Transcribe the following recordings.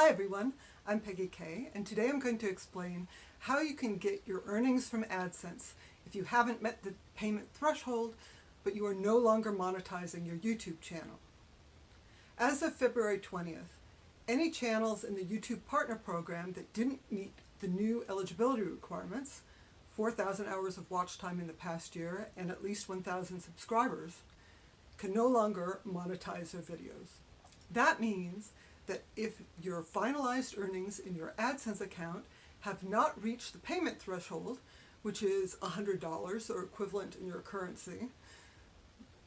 Hi everyone, I'm Peggy Kay, and today I'm going to explain how you can get your earnings from AdSense if you haven't met the payment threshold, but you are no longer monetizing your YouTube channel. As of February 20th, any channels in the YouTube Partner Program that didn't meet the new eligibility requirements, 4,000 hours of watch time in the past year and at least 1,000 subscribers, can no longer monetize their videos. That means that if your finalized earnings in your AdSense account have not reached the payment threshold, which is $100 or equivalent in your currency,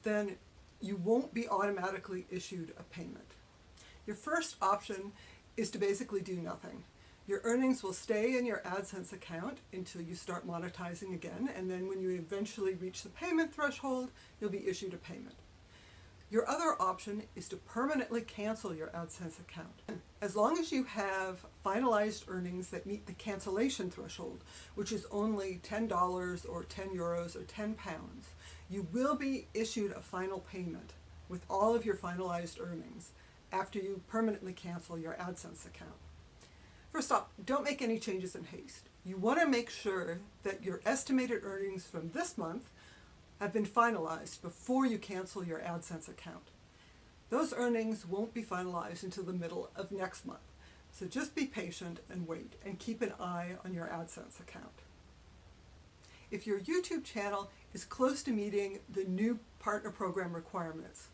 then you won't be automatically issued a payment. Your first option is to basically do nothing. Your earnings will stay in your AdSense account until you start monetizing again, and then when you eventually reach the payment threshold, you'll be issued a payment. Your other option is to permanently cancel your AdSense account. As long as you have finalized earnings that meet the cancellation threshold, which is only $10 or 10 euros or 10 pounds, you will be issued a final payment with all of your finalized earnings after you permanently cancel your AdSense account. First off, don't make any changes in haste. You want to make sure that your estimated earnings from this month have been finalized before you cancel your AdSense account. Those earnings won't be finalized until the middle of next month. So just be patient and wait and keep an eye on your AdSense account. If your YouTube channel is close to meeting the new partner program requirements,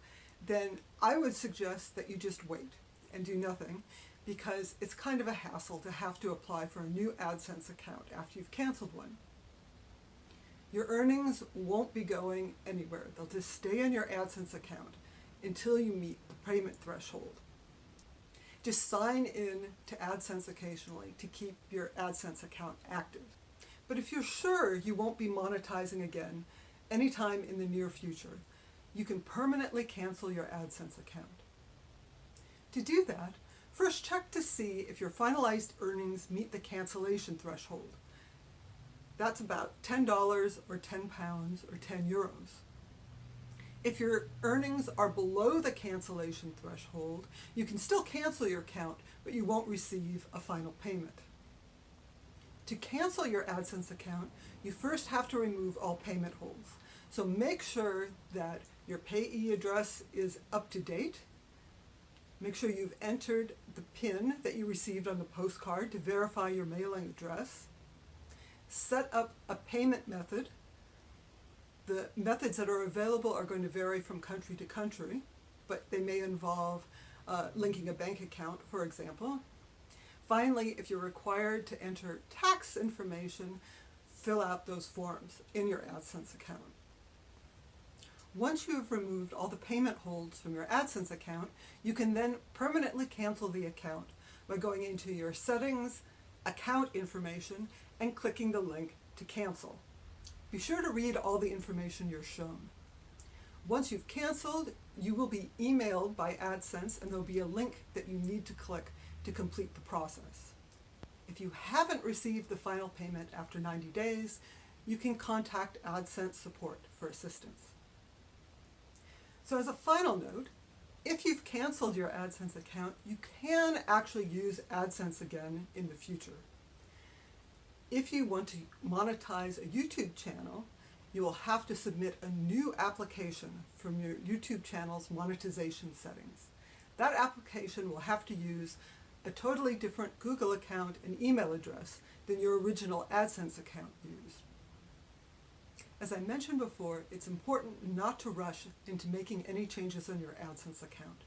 then I would suggest that you just wait and do nothing, because it's kind of a hassle to have to apply for a new AdSense account after you've canceled one. Your earnings won't be going anywhere. They'll just stay in your AdSense account until you meet the payment threshold. Just sign in to AdSense occasionally to keep your AdSense account active. But if you're sure you won't be monetizing again anytime in the near future, you can permanently cancel your AdSense account. To do that, first check to see if your finalized earnings meet the cancellation threshold. That's about $10 or 10 pounds or 10 euros. If your earnings are below the cancellation threshold, you can still cancel your account, but you won't receive a final payment. To cancel your AdSense account, you first have to remove all payment holds. So make sure that your payee address is up to date. Make sure you've entered the PIN that you received on the postcard to verify your mailing address. Set up a payment method. The methods that are available are going to vary from country to country, but they may involve linking a bank account, for example. Finally, if you're required to enter tax information, fill out those forms in your AdSense account. Once you have removed all the payment holds from your AdSense account, you can then permanently cancel the account by going into your settings, account information, and clicking the link to cancel. Be sure to read all the information you're shown. Once you've canceled, you will be emailed by AdSense, and there'll be a link that you need to click to complete the process. If you haven't received the final payment after 90 days, you can contact AdSense support for assistance. So as a final note, if you've canceled your AdSense account, you can actually use AdSense again in the future. If you want to monetize a YouTube channel, you will have to submit a new application from your YouTube channel's monetization settings. That application will have to use a totally different Google account and email address than your original AdSense account used. As I mentioned before, it's important not to rush into making any changes on your AdSense account.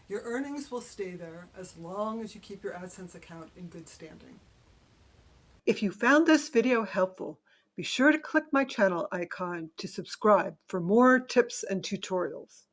Your earnings will stay there as long as you keep your AdSense account in good standing. If you found this video helpful, be sure to click my channel icon to subscribe for more tips and tutorials.